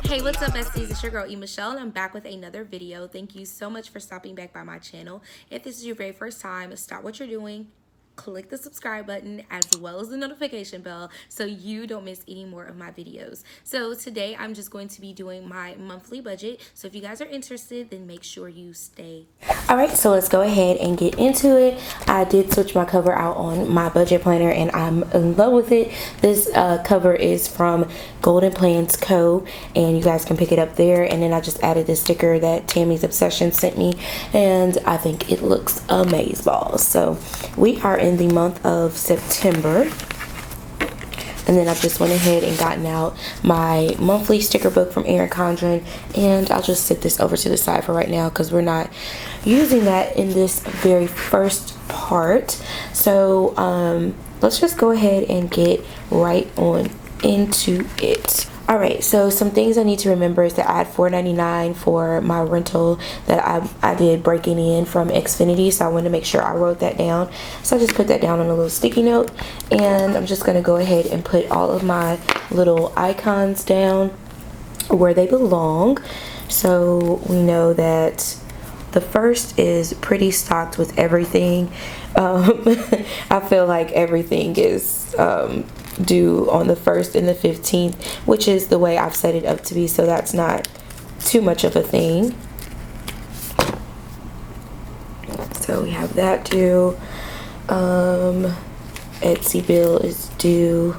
Hey, what's up, besties? It's your girl E.Michelle, and I'm back with another video. Thank you so much for stopping back by my channel. If this is your very first time, stop what you're doing, click the subscribe button as well as the notification bell so you don't miss any more of my videos. So today I'm just going to be doing my monthly budget. So if you guys are interested, then make sure you stay. Alright, so let's go ahead and get into it. I did switch my cover out on my budget planner and I'm in love with it. This cover is from Golden Plans Co. and you guys can pick it up there. And then I just added this sticker that Tammy's Obsession sent me and I think it looks amazeballs. So we are in the month of September, and then I just went ahead and gotten out my monthly sticker book from Erin Condren, and I'll just sit this over to the side for right now because we're not using that in this very first part. So let's just go ahead and get right on into it. Alright, so some things I need to remember is that I had $4.99 for my rental that I did breaking in from Xfinity, so I wanted to make sure I wrote that down. So I just put that down on a little sticky note, and I'm just going to go ahead and put all of my little icons down where they belong. So we know that the first is pretty stocked with everything. I feel like everything is due on the 1st and the 15th, which is the way I've set it up to be, so that's not too much of a thing. So we have that due. Etsy bill is due,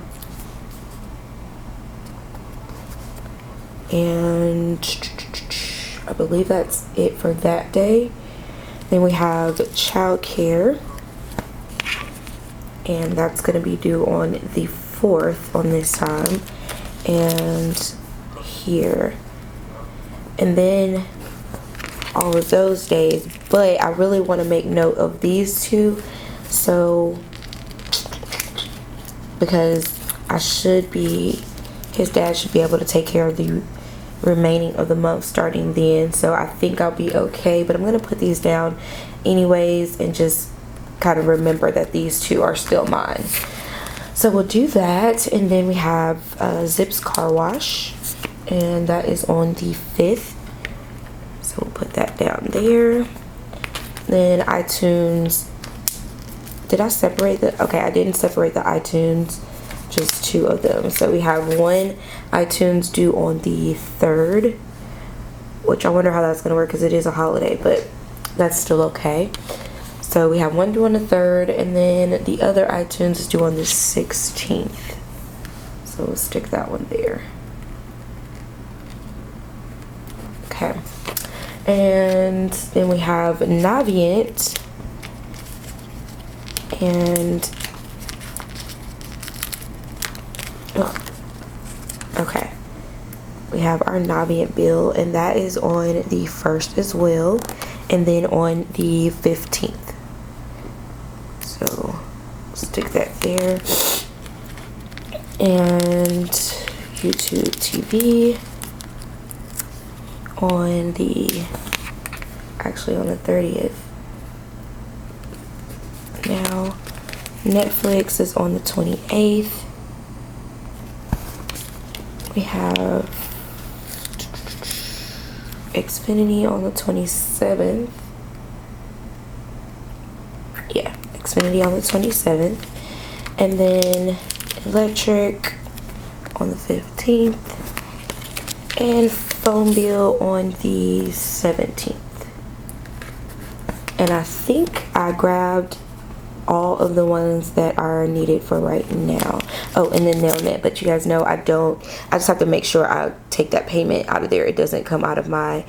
and I believe that's it for that day. Then we have childcare, and that's going to be due on the 4th on this time, and here, and then all of those days. But I really want to make note of these two, so because his dad should be able to take care of the remaining of the month starting then, so I think I'll be okay. But I'm going to put these down anyways and just kind of remember that these two are still mine. So we'll do that, and then we have Zips Car Wash, and that is on the 5th, so we'll put that down there. Then iTunes, did I separate okay, I didn't separate the iTunes, just two of them. So we have one iTunes due on the 3rd, which I wonder how that's going to work because it is a holiday, but that's still okay. So we have one due on the 3rd, and then the other iTunes is due on the 16th. So we'll stick that one there. Okay. And then we have Navient, and okay, we have our Navient bill, and that is on the 1st as well, and then on the 15th. So stick that there. And YouTube TV on the 30th. Now Netflix is on the 28th. We have Xfinity on the 27th. Yeah, Xfinity on the 27th. And then electric on the 15th. And phone bill on the 17th. And I think I grabbed all of the ones that are needed for right now. Oh, and then NailNet, but you guys know I just have to make sure I take that payment out of there. It doesn't come out of my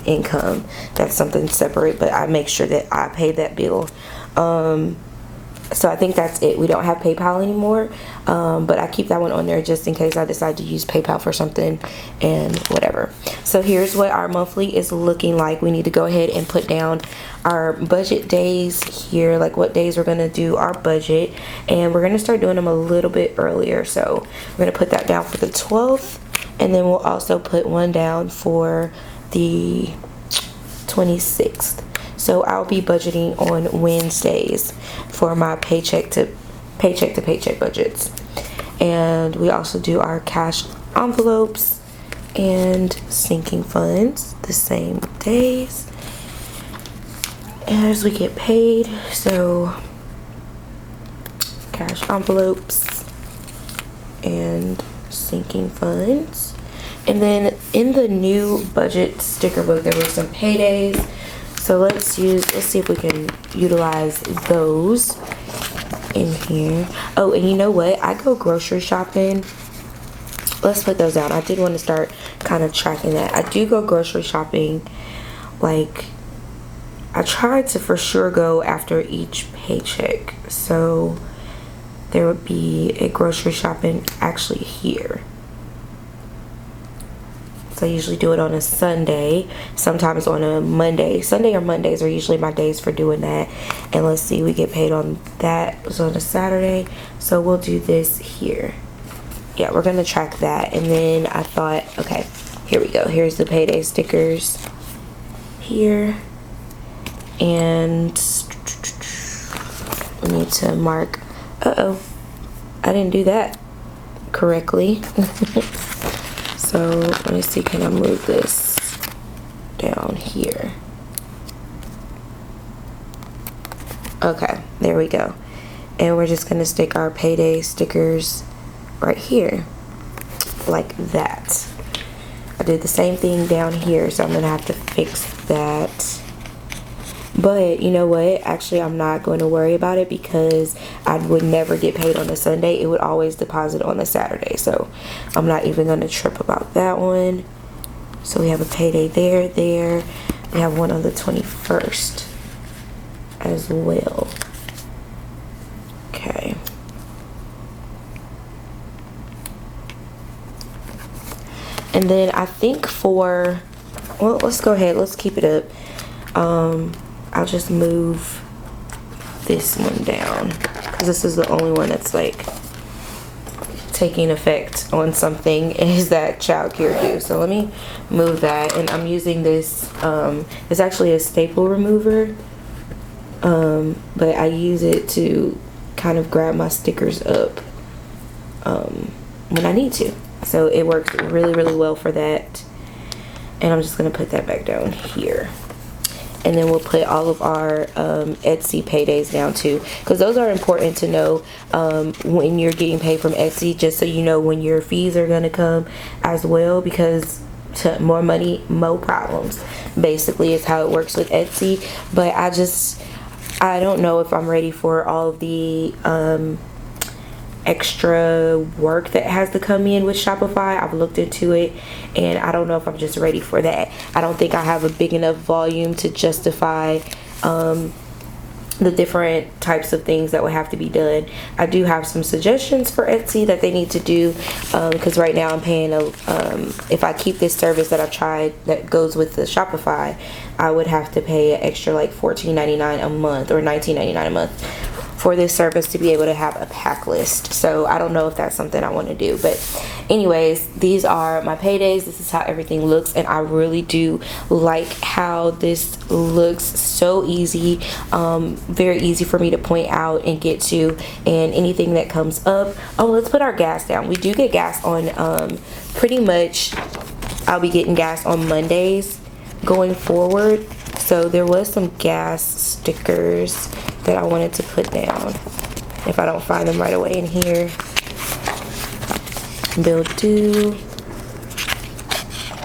income. That's something separate, but I make sure that I pay that bill. So I think that's it. We don't have PayPal anymore, but I keep that one on there just in case I decide to use PayPal for something and whatever. So here's what our monthly is looking like. We need to go ahead and put down our budget days here, like what days we're going to do our budget, and we're going to start doing them a little bit earlier. So we're going to put that down for the 12th, and then we'll also put one down for the 26th. So I'll be budgeting on Wednesdays for my paycheck to paycheck budgets. And we also do our cash envelopes and sinking funds the same days as we get paid. So cash envelopes and sinking funds. And then in the new budget sticker book, there were some paydays. So let's see if we can utilize those in here. Oh, and you know what? I go grocery shopping. Let's put those down. I did want to start kind of tracking that. I do go grocery shopping. Like, I try to for sure go after each paycheck. So there would be a grocery shopping actually here. So I usually do it on a Sunday, sometimes on a Monday. Sunday or Mondays are usually my days for doing that. And let's see, we get paid on that. It was on a Saturday. So we'll do this here. Yeah, we're going to track that. And then I thought, okay, here we go. Here's the payday stickers here. And we need to mark, uh-oh, I didn't do that correctly. So let me see, can I move this down here? Okay, there we go. And we're just gonna stick our payday stickers right here, like that. I did the same thing down here, so I'm gonna have to fix that. But you know what? Actually, I'm not going to worry about it because I would never get paid on a Sunday. It would always deposit on a Saturday. So I'm not even going to trip about that one. So we have a payday there. We have one on the 21st as well. Okay. And then I think for, well, let's go ahead. Let's keep it up. I'll just move this one down because this is the only one that's like taking effect on something, is that child care due. So let me move that, and I'm using this, it's actually a staple remover, but I use it to kind of grab my stickers up when I need to. So it works really, really well for that. And I'm just gonna put that back down here. And then we'll put all of our Etsy paydays down too, because those are important to know when you're getting paid from Etsy, just so you know when your fees are going to come as well, because more money, more problems, basically is how it works with Etsy. But I don't know if I'm ready for all of the extra work that has to come in with Shopify. I've looked into it and I don't know if I'm just ready for that. I don't think I have a big enough volume to justify the different types of things that would have to be done. I do have some suggestions for Etsy that they need to do, because right now I'm paying if I keep this service that I've tried that goes with the Shopify, I would have to pay an extra like $14.99 a month or $19.99 a month for this service to be able to have a pack list. So I don't know if that's something I want to do. But anyways, these are my paydays. This is how everything looks, and I really do like how this looks. So easy, very easy for me to point out and get to, and anything that comes up. Oh, let's put our gas down. We do get gas on pretty much, I'll be getting gas on Mondays going forward. So there was some gas stickers that I wanted to put down. If I don't find them right away in here. Bill due.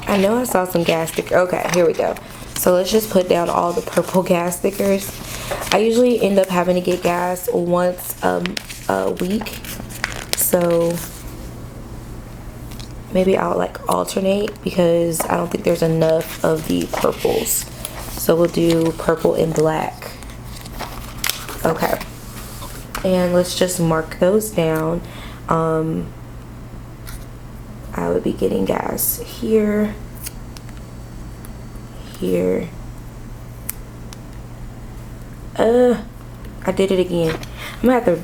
I know I saw some gas stickers. Okay, here we go. So let's just put down all the purple gas stickers. I usually end up having to get gas once a week. So maybe I'll like alternate, because I don't think there's enough of the purples. So we'll do purple and black. Okay. And let's just mark those down. I would be getting gas here, here. I did it again. I'm gonna have to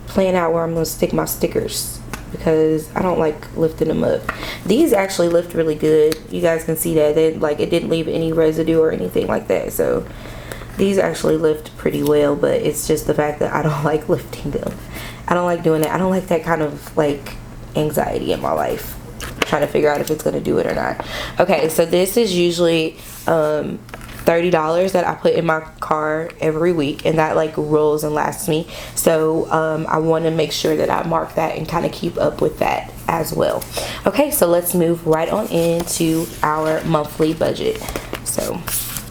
plan out where I'm gonna stick my stickers, because I don't like lifting them up. These actually lift really good. You guys can see that it didn't leave any residue or anything like that. So these actually lift pretty well, but it's just the fact that I don't like lifting them. I don't like doing that. I don't like that kind of like anxiety in my life. trying to figure out if it's going to do it or not. Okay, so this is usually $30 that I put in my car every week, and that like rolls and lasts me. So I want to make sure that I mark that and kind of keep up with that as well. Okay, so let's move right on into our monthly budget. So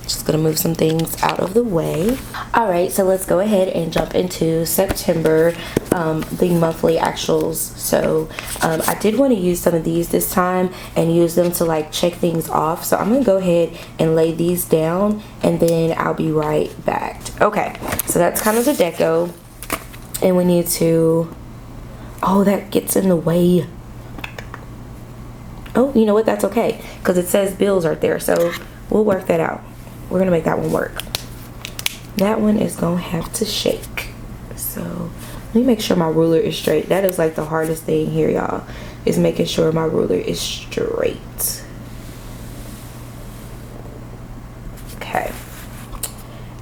just gonna move some things out of the way. All right, so let's go ahead and jump into September, the monthly actuals. So I did want to use some of these this time and use them to like check things off. So I'm gonna go ahead and lay these down, and then I'll be right back. Okay, so that's kind of the deco, and we need to, oh, that gets in the way. Oh, you know what, that's okay, because it says bills right there, so we'll work that out. We're gonna make that one work. That one is gonna have to shake. So let me make sure my ruler is straight. That is like the hardest thing here, y'all, is making sure my ruler is straight. Okay.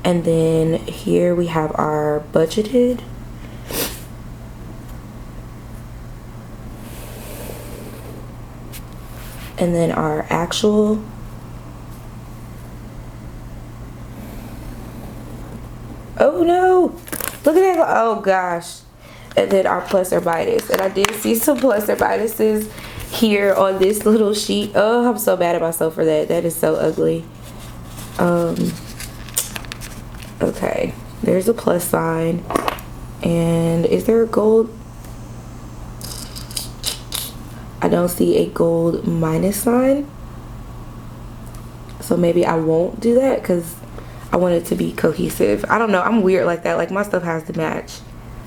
And then here we have our budgeted. And then our actual. Oh no, look at that. Oh gosh. And then our plus or minus. And I did see some plus or minuses here on this little sheet. Oh, I'm so mad at myself for that. That is so ugly. Okay, there's a plus sign. And is there a gold? I don't see a gold minus sign. So maybe I won't do that because I want it to be cohesive. I don't know, I'm weird like that. Like my stuff has to match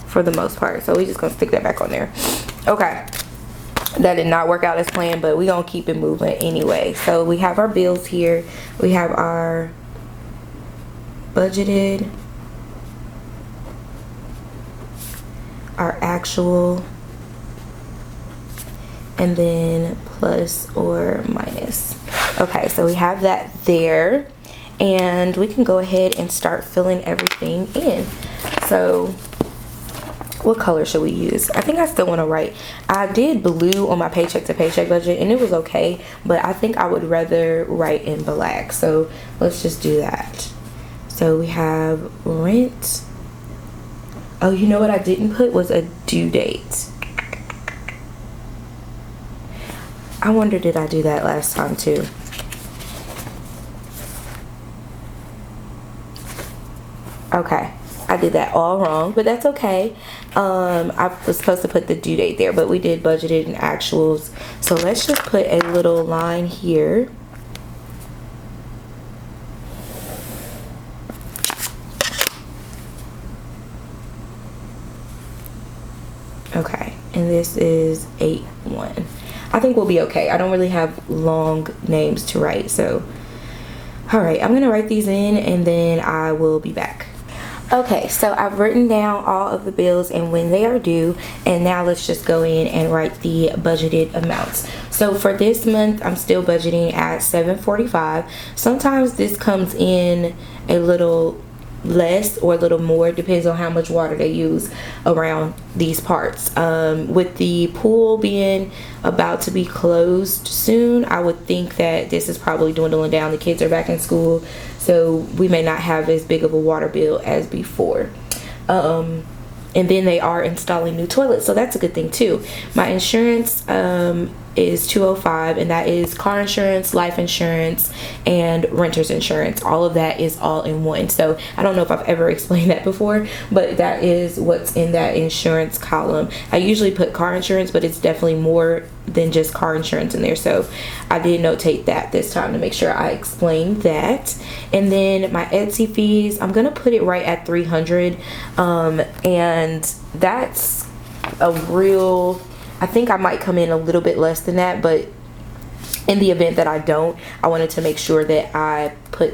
for the most part. So we just gonna stick that back on there. Okay, that did not work out as planned, but we gonna keep it moving anyway. So we have our bills here. We have our budgeted, our actual, and then plus or minus. Okay, so we have that there. And we can go ahead and start filling everything in. So what color should we use? I think I still want to write. I did blue on my paycheck to paycheck budget and it was okay, but I think I would rather write in black. So let's just do that. So we have rent. Oh, you know what I didn't put was a due date. I wonder, did I do that last time too? Okay, I did that all wrong, but that's okay. I was supposed to put the due date there, but we did budgeted and actuals. So let's just put a little line here. Okay, and this is 8-1. I think we'll be okay. I don't really have long names to write, so. All right, I'm gonna write these in and then I will be back. Okay, so I've written down all of the bills and when they are due, and now let's just go in and write the budgeted amounts. So for this month, I'm still budgeting at $745. Sometimes this comes in a little less or a little more, depends on how much water they use around these parts. With the pool being about to be closed soon, I would think that this is probably dwindling down. The kids are back in school, so we may not have as big of a water bill as before. And then they are installing new toilets, so that's a good thing too. My insurance is $205, and that is car insurance, life insurance, and renter's insurance. All of that is all in one. So I don't know if I've ever explained that before, but that is what's in that insurance column. I usually put car insurance, but it's definitely more than just car insurance in there. So I did notate that this time to make sure I explained that. And then my Etsy fees, I'm gonna put it right at $300, and that's a real, I think I might come in a little bit less than that, but in the event that I don't, I wanted to make sure that I put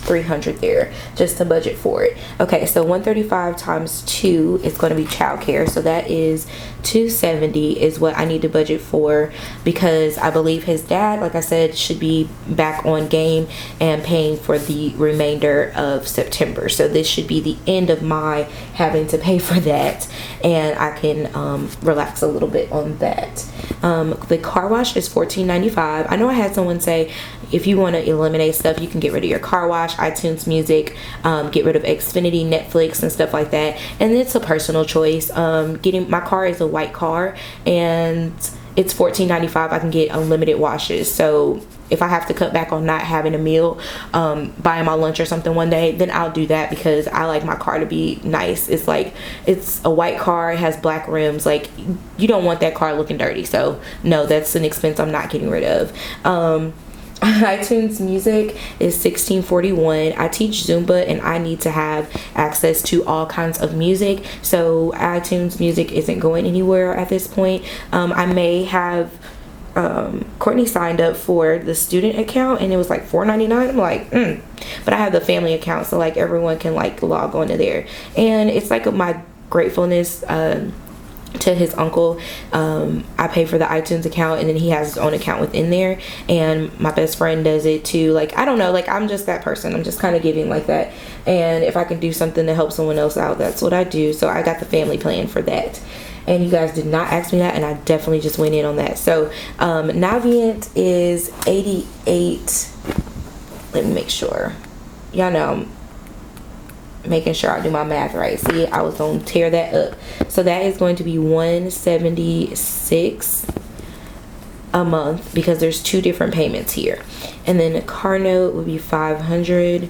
$300 there just to budget for it. Okay, so 135 times 2 is going to be childcare, so that is 270 is what I need to budget for, because I believe his dad, like I said, should be back on game and paying for the remainder of September. So this should be the end of my having to pay for that, and I can relax a little bit on that. The car wash is $14.95. I know I had someone say if you want to eliminate stuff, you can get rid of your car wash, iTunes Music, get rid of Xfinity, Netflix, and stuff like that. And it's a personal choice. My car is a white car, and it's $14.95. I can get unlimited washes. So if I have to cut back on not having a meal, buying my lunch or something one day, then I'll do that, because I like my car to be nice. It's like, it's a white car, it has black rims. Like, you don't want that car looking dirty. So no, that's an expense I'm not getting rid of. iTunes Music is $16.41. I teach Zumba, and I need to have access to all kinds of music, so iTunes Music isn't going anywhere at this point. I may have Courtney signed up for the student account, and it was like $4.99. I'm like, but I have the family account, so like everyone can like log on to there, and it's like my gratefulness to his uncle. I pay for the iTunes account, and then he has his own account within there, and my best friend does it too. Like, I don't know, like, I'm just that person. I'm just kind of giving like that, and if I can do something to help someone else out, that's what I do. So I got the family plan for that, and you guys did not ask me that, and I definitely just went in on that. So Navient is 88. Let me make sure. Y'all know, making sure I do my math right. See, I was gonna tear that up. So that is going to be $176 a month, because there's 2 different payments here. And then a car note would be $500.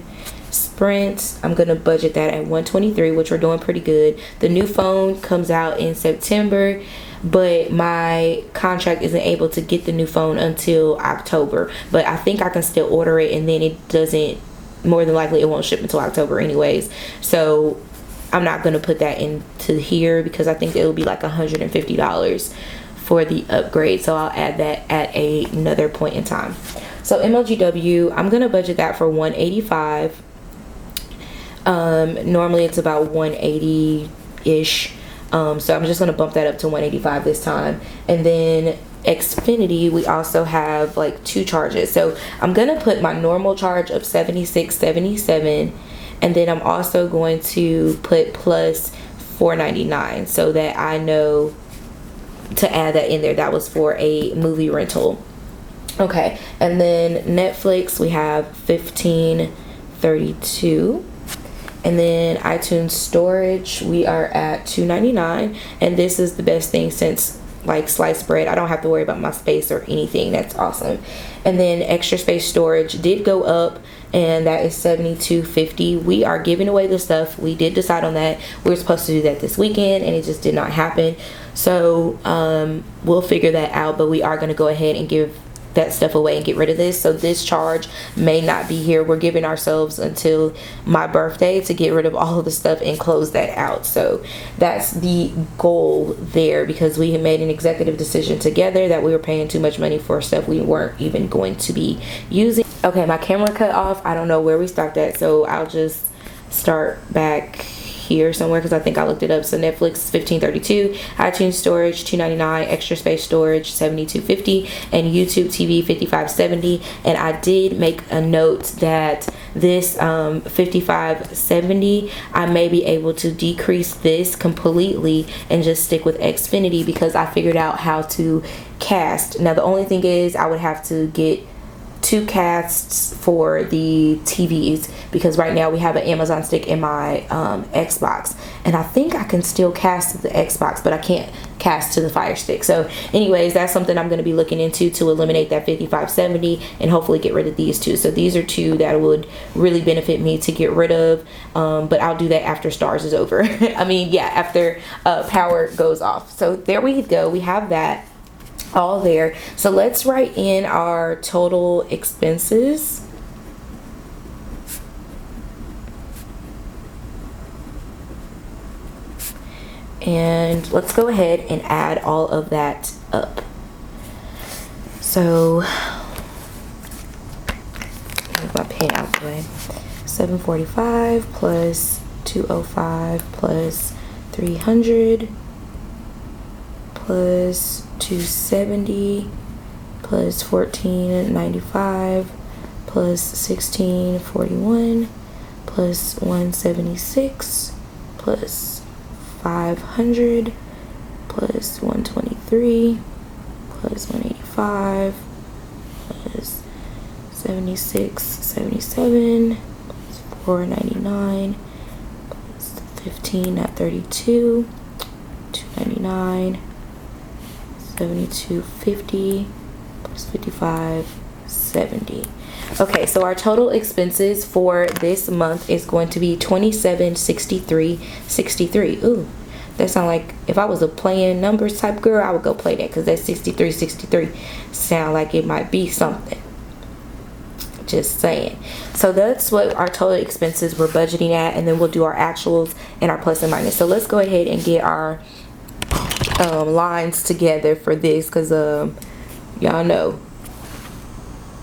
Sprint, I'm gonna budget that at $123, which we're doing pretty good. The new phone comes out in September, but my contract isn't able to get the new phone until October. But I think I can still order it, and then it doesn't, more than likely it won't ship until October anyways. So I'm not going to put that into here, because I think it will be like $150 for the upgrade. So I'll add that at another point in time. So MLGW, I'm going to budget that for $185. Normally it's about $180-ish. So I'm just going to bump that up to $185 this time. And then Xfinity, we also have like 2 charges. So I'm going to put my normal charge of $76.77, and then I'm also going to put plus $4.99, so that I know to add that in there. That was for a movie rental. Okay, and then Netflix, we have $15.32. And then iTunes storage, we are at $2.99, and this is the best thing since like sliced bread. I don't have to worry about my space or anything. That's awesome. And then extra space storage did go up, and that is $72.50. We are giving away the stuff. We did decide on that. We were supposed to do that this weekend, and it just did not happen. So we'll figure that out, but we are going to go ahead and give that stuff away and get rid of this. So this charge may not be here. We're giving ourselves until my birthday to get rid of all of the stuff and close that out. So that's the goal there, because we had made an executive decision together that we were paying too much money for stuff we weren't even going to be using. Okay, my camera cut off. I don't know where we stopped at, so I'll just start back here somewhere, because I think I looked it up. So Netflix $15.32, iTunes storage $2.99, extra space storage $72.50, and YouTube TV $55.70. And I did make a note that this $55.70, I may be able to decrease this completely and just stick with Xfinity, because I figured out how to cast. Now the only thing is I would have to get 2 casts for the TVs, because right now we have an Amazon stick in my Xbox, and I think I can still cast to the Xbox, but I can't cast to the Fire Stick. So anyways, that's something I'm going to be looking into to eliminate that $55.70 and hopefully get rid of these 2. So these are 2 that would really benefit me to get rid of, but I'll do that after Stars is over. I mean, yeah, after power goes off. So there we go. We have that all there. So let's write in our total expenses. And let's go ahead and add all of that up. So move my pen out the way. 745 plus 205 plus 300 plus 270 plus 1495 plus 1641 plus 176 plus 500 plus 123 plus 185 plus 76 77 plus 499 plus 15 at 32 299 7250 plus 55 70. Okay, so our total expenses for this month is going to be $27.63.63. Ooh, that sound like if I was a playing numbers type girl, I would go play that, because that 63.63 sound like it might be something. Just saying. So that's what our total expenses we're budgeting at, and then we'll do our actuals and our plus and minus. So let's go ahead and get our lines together for this, because y'all know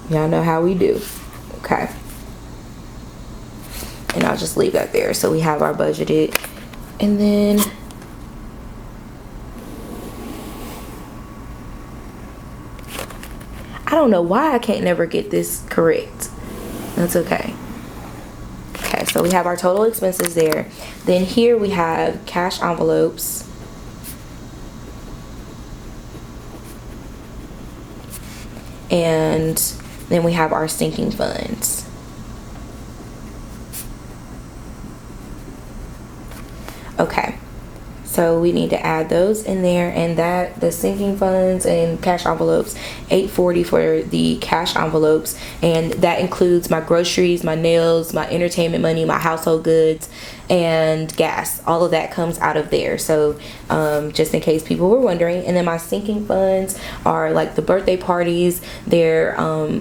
how we do. Okay, and I'll just leave that there. So we have our budgeted, and then I don't know why I can't never get this correct. That's okay. Okay, so we have our total expenses there. Then here we have cash envelopes. And then we have our sinking funds. Okay, so we need to add those in there, and that the sinking funds and cash envelopes, $840 for the cash envelopes, and that includes my groceries, my nails, my entertainment money, my household goods, and gas. All of that comes out of there. So just in case people were wondering. And then my sinking funds are like the birthday parties, their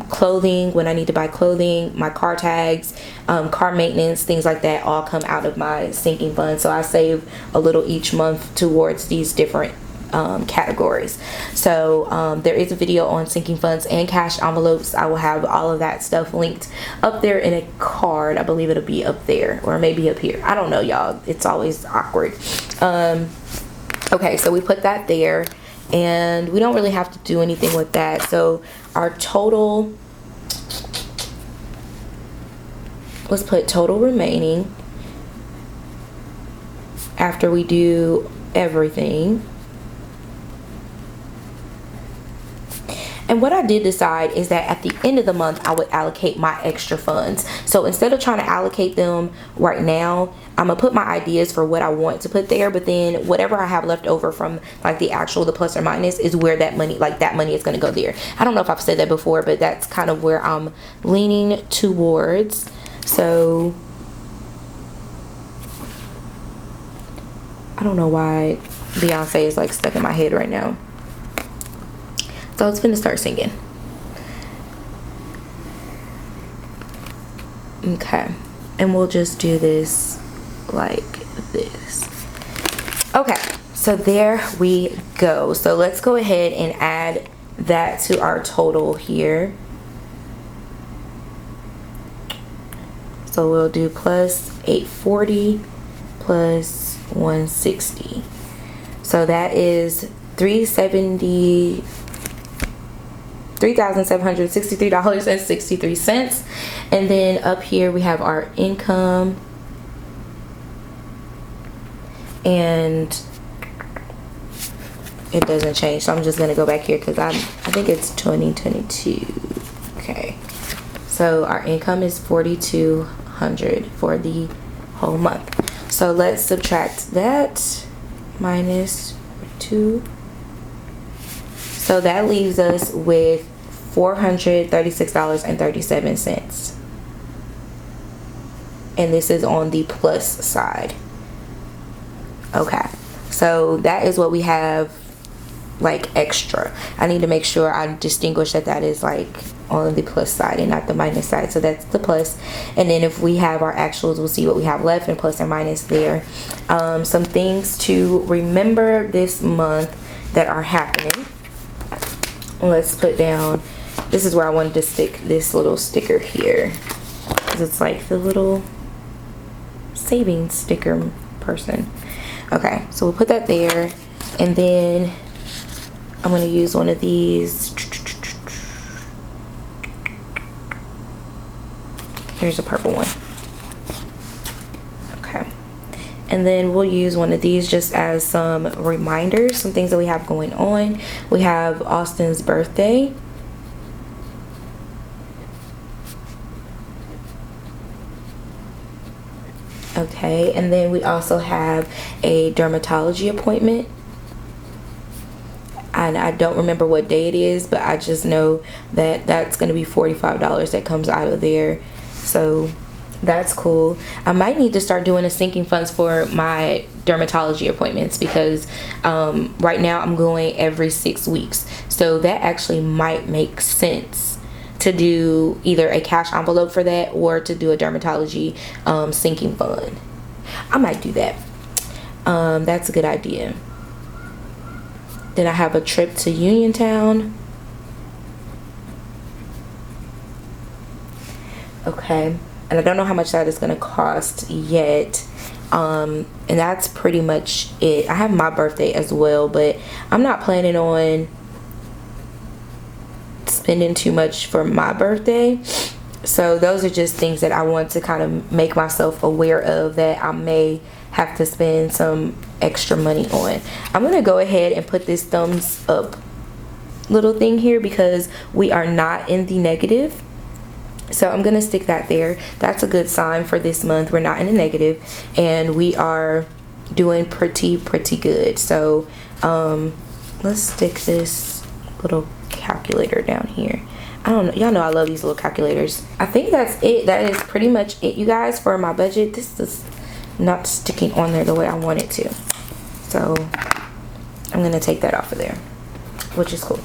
clothing, when I need to buy clothing, my car tags, car maintenance, things like that all come out of my sinking fund. So I save a little each month towards these different categories. So there is a video on sinking funds and cash envelopes. I will have all of that stuff linked up there in a card. I believe it'll be up there or maybe up here. I don't know, y'all. It's always awkward. Okay, so we put that there, and we don't really have to do anything with that. So our total, let's put total remaining after we do everything. And what I did decide is that at the end of the month, I would allocate my extra funds. So instead of trying to allocate them right now, I'm gonna put my ideas for what I want to put there, but then whatever I have left over from like the actual, the plus or minus, is where that money, like that money is gonna go there. I don't know if I've said that before, but that's kind of where I'm leaning towards. So I don't know why Beyonce is like stuck in my head right now. So I was finna start singing. Okay, and we'll just do this like this. Okay, so there we go. So let's go ahead and add that to our total here. So we'll do plus 840 plus 160. So that is $3,763.63. And then up here we have our income, and it doesn't change, so I'm just gonna go back here because I think it's 2022. Okay, so our income is $4,200 for the whole month. So let's subtract that minus 2. So that leaves us with $436.37. And this is on the plus side. Okay, so that is what we have like extra. I need to make sure I distinguish that that is like on the plus side and not the minus side. So that's the plus. And then if we have our actuals, we'll see what we have left in plus and minus there. Some things to remember this month that are happening. Let's put down, this is where I wanted to stick this little sticker here. because it's like the little savings sticker person. Okay, so we'll put that there, and then I'm going to use one of these. Here's a purple one. Okay, and then we'll use one of these just as some reminders, some things that we have going on. We have Austin's birthday. Okay, and then we also have a dermatology appointment, and I don't remember what day it is, but I just know that that's going to be $45 that comes out of there, so that's cool. I might need to start doing a sinking funds for my dermatology appointments, because right now I'm going every 6 weeks, so that actually might make sense to do either a cash envelope for that or to do a dermatology sinking fund. I might do that. That's a good idea. Then I have a trip to Uniontown. Okay, and I don't know how much that is going to cost yet. And that's pretty much it. I have my birthday as well, but I'm not planning on spending too much for my birthday. So those are just things that I want to kind of make myself aware of, that I may have to spend some extra money on. I'm going to go ahead and put this thumbs up little thing here because we are not in the negative. So I'm going to stick that there. That's a good sign for this month. We're not in the negative and we are doing pretty good. So let's stick this little calculator down here. I don't know, y'all know I love these little calculators. I think that's it. That is pretty much it, you guys, for my budget. This is not sticking on there the way I want it to, so I'm gonna take that off of there, which is cool.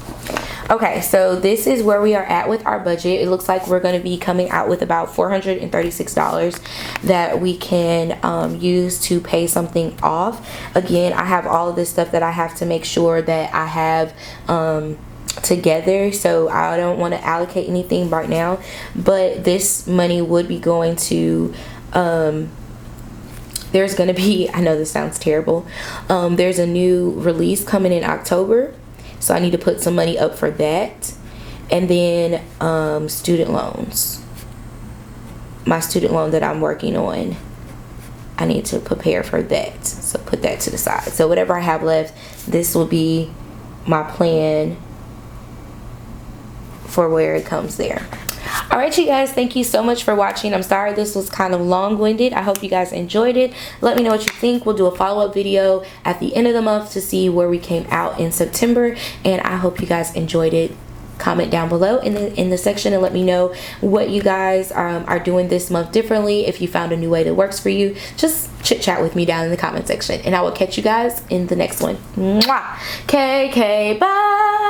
Okay, so this is where we are at with our budget. It looks like we're going to be coming out with about $436 that we can use to pay something off. Again, I have all of this stuff that I have to make sure that I have together, so I don't want to allocate anything right now, but this money would be going to there's going to be, I know this sounds terrible, there's a new release coming in October, so I need to put some money up for that. And then student loans, my student loan that I'm working on, I need to prepare for that, so put that to the side. So whatever I have left, this will be my plan for where it comes there. All right, you guys, thank you so much for watching. I'm sorry this was kind of long-winded. I hope you guys enjoyed it. Let me know what you think. We'll do a follow-up video at the end of the month to see where we came out in September, and I hope you guys enjoyed it. Comment down below in the section and let me know what you guys are doing this month differently. If you found a new way that works for you, just chit chat with me down in the comment section, and I will catch you guys in the next one. Mwah! KK, bye.